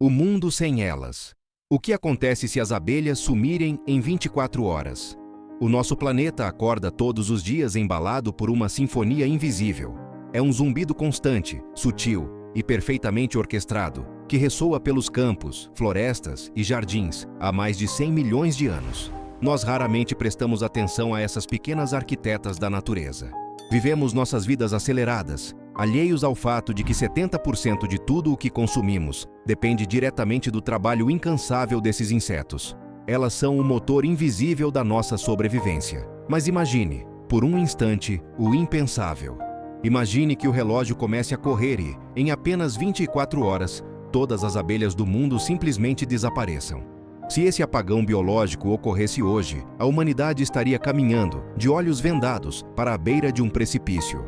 O mundo sem elas. O que acontece se as abelhas sumirem em 24 horas? O nosso planeta acorda todos os dias embalado por uma sinfonia invisível. É um zumbido constante, sutil e perfeitamente orquestrado, que ressoa pelos campos, florestas e jardins há mais de 100 milhões de anos. Nós raramente prestamos atenção a essas pequenas arquitetas da natureza. Vivemos nossas vidas aceleradas, alheios ao fato de que 70% de tudo o que consumimos depende diretamente do trabalho incansável desses insetos. Elas são o motor invisível da nossa sobrevivência. Mas imagine, por um instante, o impensável. Imagine que o relógio comece a correr e, em apenas 24 horas, todas as abelhas do mundo simplesmente desapareçam. Se esse apagão biológico ocorresse hoje, a humanidade estaria caminhando, de olhos vendados, para a beira de um precipício.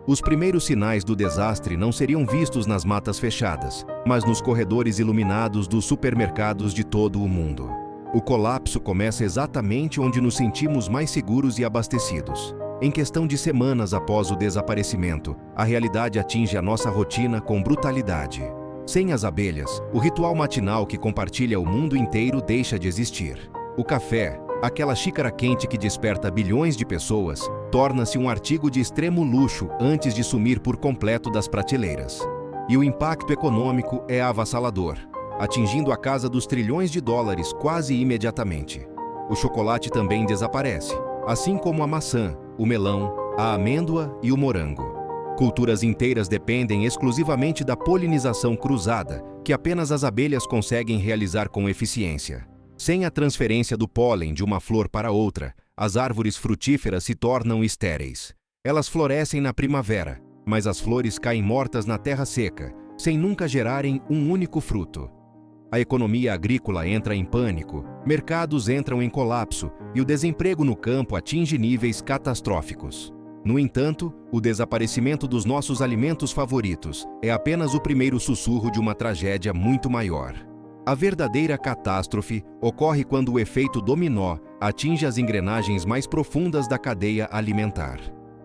Os primeiros sinais do desastre não seriam vistos nas matas fechadas, mas nos corredores iluminados dos supermercados de todo o mundo. O colapso começa exatamente onde nos sentimos mais seguros e abastecidos. Em questão de semanas após o desaparecimento, a realidade atinge a nossa rotina com brutalidade. Sem as abelhas, o ritual matinal que compartilha o mundo inteiro deixa de existir. O café, aquela xícara quente que desperta bilhões de pessoas, torna-se um artigo de extremo luxo antes de sumir por completo das prateleiras. E o impacto econômico é avassalador, atingindo a casa dos trilhões de dólares quase imediatamente. O chocolate também desaparece, assim como a maçã, o melão, a amêndoa e o morango. Culturas inteiras dependem exclusivamente da polinização cruzada, que apenas as abelhas conseguem realizar com eficiência. Sem a transferência do pólen de uma flor para outra, as árvores frutíferas se tornam estéreis. Elas florescem na primavera, mas as flores caem mortas na terra seca, sem nunca gerarem um único fruto. A economia agrícola entra em pânico, mercados entram em colapso e o desemprego no campo atinge níveis catastróficos. No entanto, o desaparecimento dos nossos alimentos favoritos é apenas o primeiro sussurro de uma tragédia muito maior. A verdadeira catástrofe ocorre quando o efeito dominó atinge as engrenagens mais profundas da cadeia alimentar.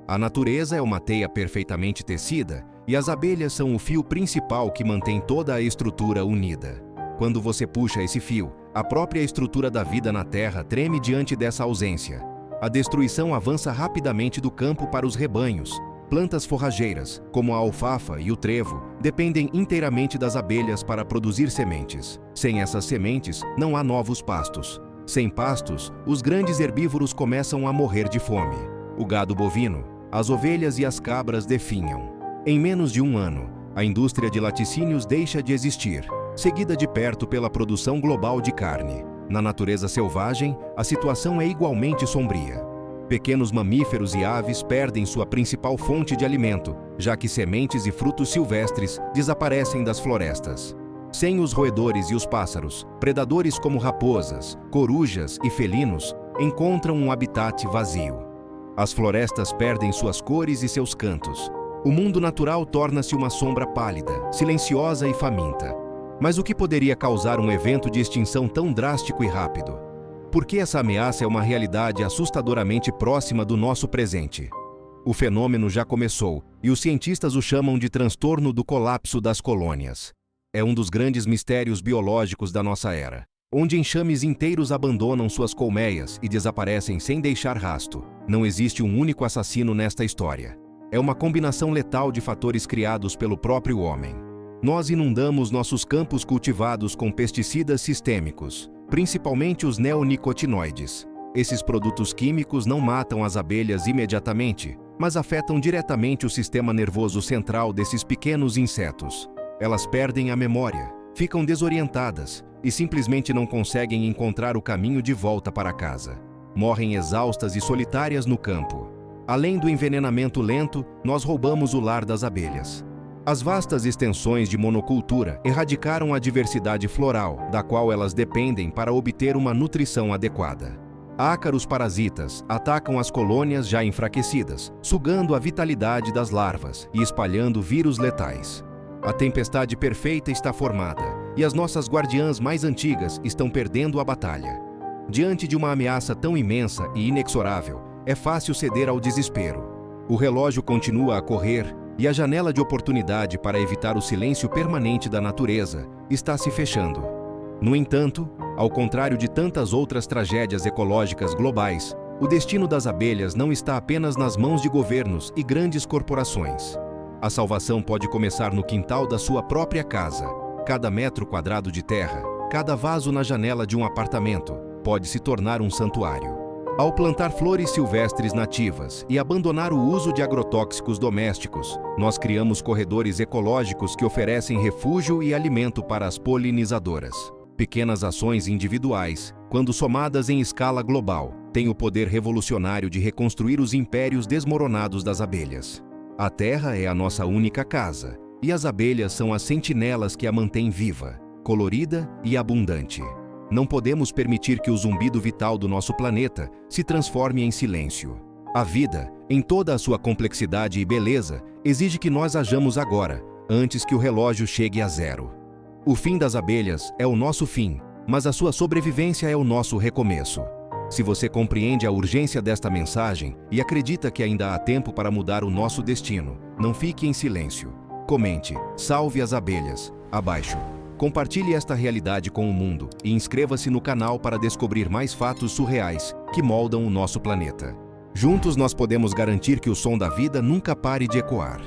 A natureza é uma teia perfeitamente tecida e as abelhas são o fio principal que mantém toda a estrutura unida. Quando você puxa esse fio, a própria estrutura da vida na Terra treme diante dessa ausência. A destruição avança rapidamente do campo para os rebanhos. Plantas forrageiras, como a alfafa e o trevo, dependem inteiramente das abelhas para produzir sementes. Sem essas sementes, não há novos pastos. Sem pastos, os grandes herbívoros começam a morrer de fome. O gado bovino, as ovelhas e as cabras definham. Em menos de um ano, a indústria de laticínios deixa de existir, seguida de perto pela produção global de carne. Na natureza selvagem, a situação é igualmente sombria. Pequenos mamíferos e aves perdem sua principal fonte de alimento, já que sementes e frutos silvestres desaparecem das florestas. Sem os roedores e os pássaros, predadores como raposas, corujas e felinos encontram um habitat vazio. As florestas perdem suas cores e seus cantos. O mundo natural torna-se uma sombra pálida, silenciosa e faminta. Mas o que poderia causar um evento de extinção tão drástico e rápido? Por que essa ameaça é uma realidade assustadoramente próxima do nosso presente? O fenômeno já começou, e os cientistas o chamam de transtorno do colapso das colônias. É um dos grandes mistérios biológicos da nossa era, onde enxames inteiros abandonam suas colmeias e desaparecem sem deixar rasto. Não existe um único assassino nesta história. É uma combinação letal de fatores criados pelo próprio homem. Nós inundamos nossos campos cultivados com pesticidas sistêmicos, principalmente os neonicotinoides. Esses produtos químicos não matam as abelhas imediatamente, mas afetam diretamente o sistema nervoso central desses pequenos insetos. Elas perdem a memória, ficam desorientadas e simplesmente não conseguem encontrar o caminho de volta para casa. Morrem exaustas e solitárias no campo. Além do envenenamento lento, nós roubamos o lar das abelhas. As vastas extensões de monocultura erradicaram a diversidade floral, da qual elas dependem para obter uma nutrição adequada. Ácaros parasitas atacam as colônias já enfraquecidas, sugando a vitalidade das larvas e espalhando vírus letais. A tempestade perfeita está formada, e as nossas guardiãs mais antigas estão perdendo a batalha. Diante de uma ameaça tão imensa e inexorável, é fácil ceder ao desespero. O relógio continua a correr e a janela de oportunidade para evitar o silêncio permanente da natureza está se fechando. No entanto, ao contrário de tantas outras tragédias ecológicas globais, o destino das abelhas não está apenas nas mãos de governos e grandes corporações. A salvação pode começar no quintal da sua própria casa. Cada metro quadrado de terra, cada vaso na janela de um apartamento, pode se tornar um santuário. Ao plantar flores silvestres nativas e abandonar o uso de agrotóxicos domésticos, nós criamos corredores ecológicos que oferecem refúgio e alimento para as polinizadoras. Pequenas ações individuais, quando somadas em escala global, têm o poder revolucionário de reconstruir os impérios desmoronados das abelhas. A terra é a nossa única casa, e as abelhas são as sentinelas que a mantêm viva, colorida e abundante. Não podemos permitir que o zumbido vital do nosso planeta se transforme em silêncio. A vida, em toda a sua complexidade e beleza, exige que nós hajamos agora, antes que o relógio chegue a zero. O fim das abelhas é o nosso fim, mas a sua sobrevivência é o nosso recomeço. Se você compreende a urgência desta mensagem e acredita que ainda há tempo para mudar o nosso destino, não fique em silêncio. Comente, salve as abelhas, abaixo. Compartilhe esta realidade com o mundo e inscreva-se no canal para descobrir mais fatos surreais que moldam o nosso planeta. Juntos nós podemos garantir que o som da vida nunca pare de ecoar.